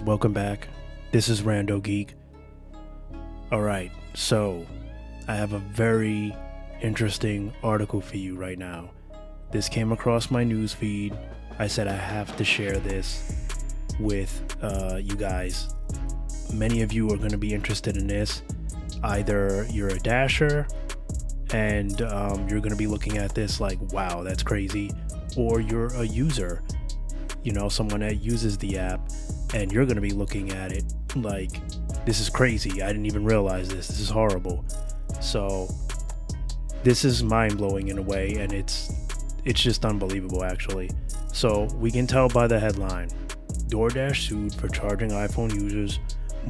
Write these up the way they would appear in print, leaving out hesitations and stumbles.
welcome back. This is RandoGEEK. Alright, so I have a very interesting article for you right now. This came across my news feed. I said I have to share this with you guys. Many of you are going to be interested in this. Either you're a dasher and you're going to be looking at this like, wow, that's crazy, or you're a user, someone that uses the app, and you're going to be looking at it like, this is crazy, I didn't even realize this is horrible. So this is mind-blowing in a way, and it's just unbelievable actually. So we can tell by the headline: DoorDash sued for charging iPhone users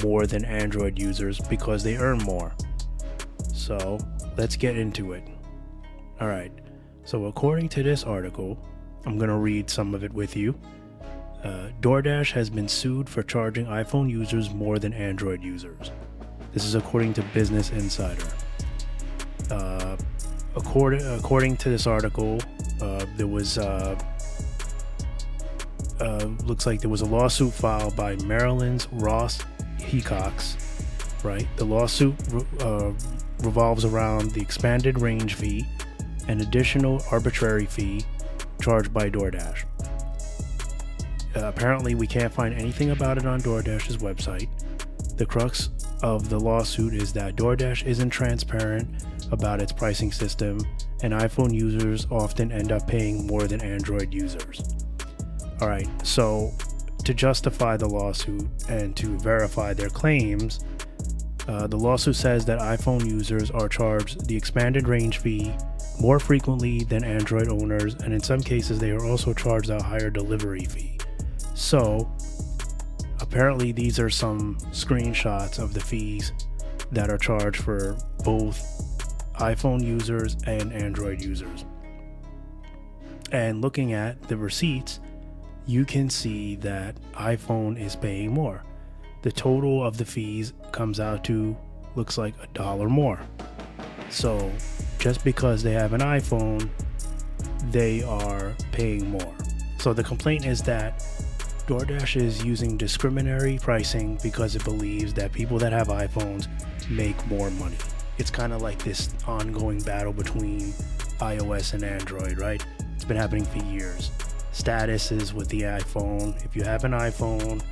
more than Android users because they earn more. So let's get into it. Alright, so according to this article, I'm going to read some of it with you. DoorDash has been sued for charging iPhone users more than Android users. This is according to Business Insider. According to this article, there was looks like there was a lawsuit filed by Maryland's Ross Hecox. Right, the lawsuit revolves around the expanded range fee, an additional arbitrary fee charged by DoorDash. Apparently, we can't find anything about it on DoorDash's website. The crux of the lawsuit is that DoorDash isn't transparent about its pricing system, and iPhone users often end up paying more than Android users. Alright, so to justify the lawsuit and to verify their claims, the lawsuit says that iPhone users are charged the expanded range fee more frequently than Android owners, and in some cases they are also charged a higher delivery fee. So apparently these are some screenshots of the fees that are charged for both iPhone users and Android users. And looking at the receipts, you can see that iPhone is paying more. The total of the fees comes out to, looks like $1 more. So just because they have an iPhone, they are paying more. So the complaint is that DoorDash is using discriminatory pricing because it believes that people that have iPhones make more money. It's kind of like this ongoing battle between iOS and Android, right? It's been happening for years. Status is with the iPhone. If you have an iPhone,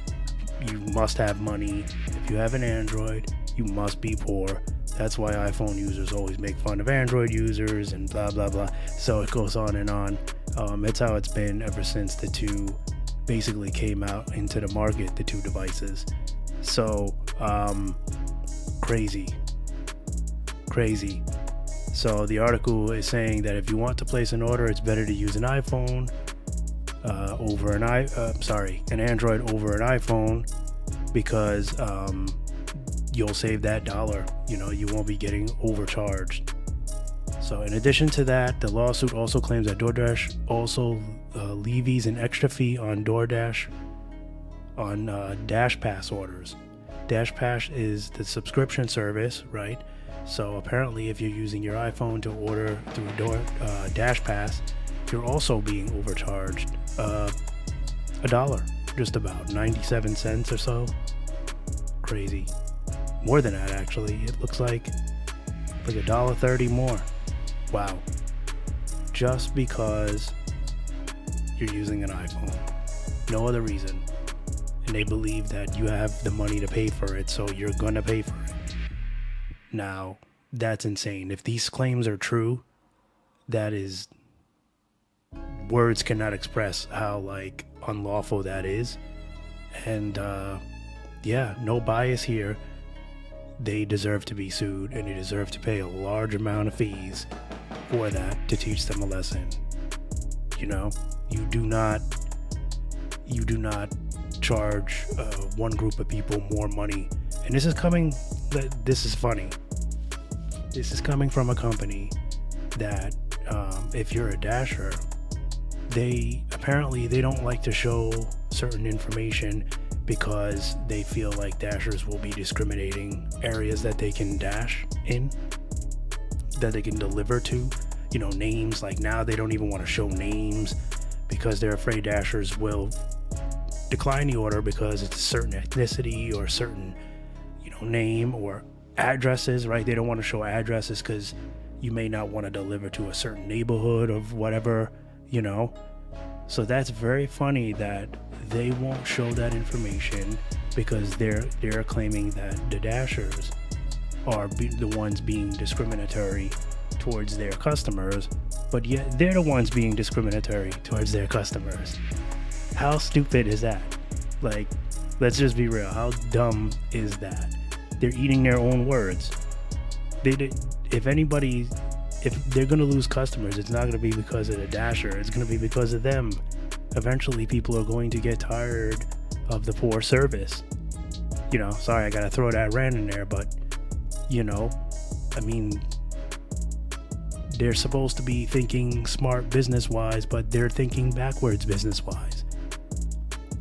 you must have money. If you have an Android, you must be poor. That's why iPhone users always make fun of Android users and blah blah blah. So it goes on and on. It's how it's been ever since the two basically came out into the market, the two devices. So crazy. So the article is saying that if you want to place an order, it's better to use an iPhone over an Android over an iPhone, because you'll save that dollar. You won't be getting overcharged. So in addition to that, the lawsuit also claims that DoorDash also levies an extra fee on DoorDash on Dash Pass orders. Dash Pass is the subscription service, right? So apparently if you're using your iPhone to order through Dash Pass, you're also being overcharged $1, just about 97 cents or so. Crazy. More than that actually. It looks like $1.30 more. Wow. Just because you're using an iPhone. No other reason. And they believe that you have the money to pay for it, so you're gonna pay for it. Now, that's insane. If these claims are true, that is, words cannot express how unlawful that is. And no bias here. They deserve to be sued, and they deserve to pay a large amount of fees for that, to teach them a lesson. You do not charge one group of people more money. And this is funny. This is coming from a company that if you're a dasher, they don't like to show certain information because they feel like dashers will be discriminating areas that they can dash in, that they can deliver to. Names, like now they don't even want to show names because they're afraid dashers will decline the order because it's a certain ethnicity or certain, name or addresses, right? They don't want to show addresses because you may not want to deliver to a certain neighborhood of whatever, So that's very funny that they won't show that information because they're claiming that the Dashers are the ones being discriminatory towards their customers, but yet they're the ones being discriminatory towards their customers. How stupid is that? Like, let's just be real. How dumb is that? They're eating their own words. If they're going to lose customers, it's not going to be because of the Dasher. It's going to be because of them. Eventually, people are going to get tired of the poor service. Sorry, I got to throw that rant in there, but, they're supposed to be thinking smart business-wise, but they're thinking backwards business-wise.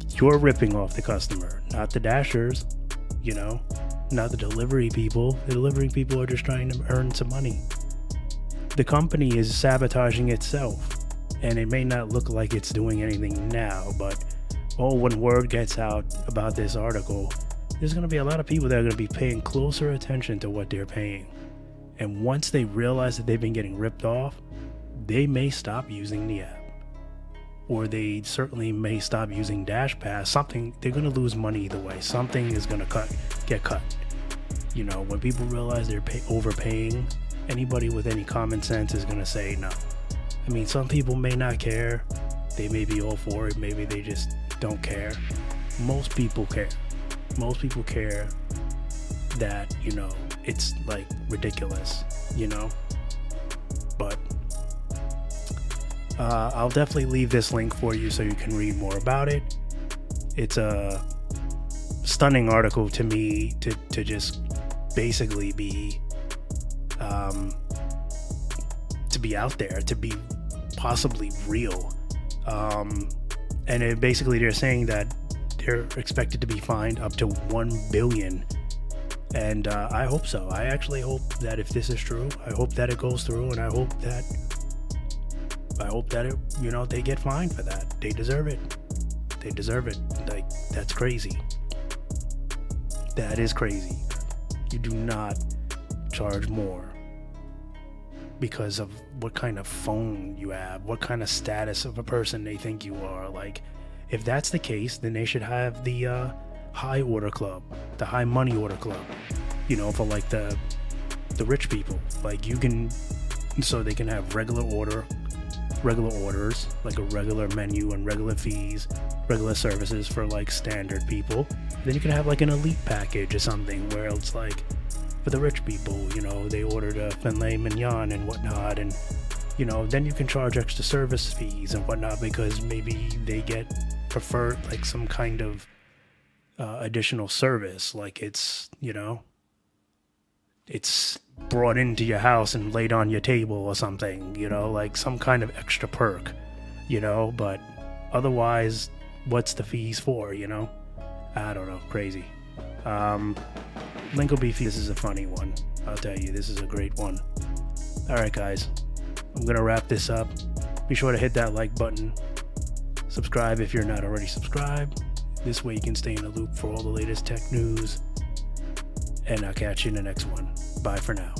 You're ripping off the customer, not the Dashers, not the delivery people. The delivery people are just trying to earn some money. The company is sabotaging itself, and it may not look like it's doing anything now, but when word gets out about this article, there's going to be a lot of people that are going to be paying closer attention to what they're paying. And once they realize that they've been getting ripped off, they may stop using the app. Or they certainly may stop using DashPass. They're going to lose money either way. Something is going to get cut. When people realize they're overpaying, anybody with any common sense is going to say no. Some people may not care. They may be all for it. Maybe they just don't care. Most people care. Most people care that, it's like ridiculous, But I'll definitely leave this link for you so you can read more about it. It's a stunning article to me to just basically be to be out there, to be possibly real. And they're saying that they're expected to be fined up to $1 billion. And I hope so. I actually hope that if this is true, I hope that it goes through, and I hope that it, they get fined for that. They deserve it. They deserve it. Like, that's crazy. That is crazy. You do not charge more because of what kind of phone you have, what kind of status of a person they think you are. Like, if that's the case, then they should have the high order club, the high money order club, for like the rich people. Like, so they can have regular orders, like a regular menu and regular fees, regular services for like standard people. Then you can have like an elite package or something where it's like for the rich people, they ordered a filet mignon and whatnot, and then you can charge extra service fees and whatnot because maybe they get preferred like some kind of additional service, like it's brought into your house and laid on your table or something, like some kind of extra perk, but otherwise, what's the fees for, I don't know, crazy. Lingo Beefy, this is a funny one. I'll tell you, this is a great one. Alright guys, I'm gonna wrap this up. Be sure to hit that like button. Subscribe if you're not already subscribed. This way you can stay in the loop for all the latest tech news. And I'll catch you in the next one. Bye for now.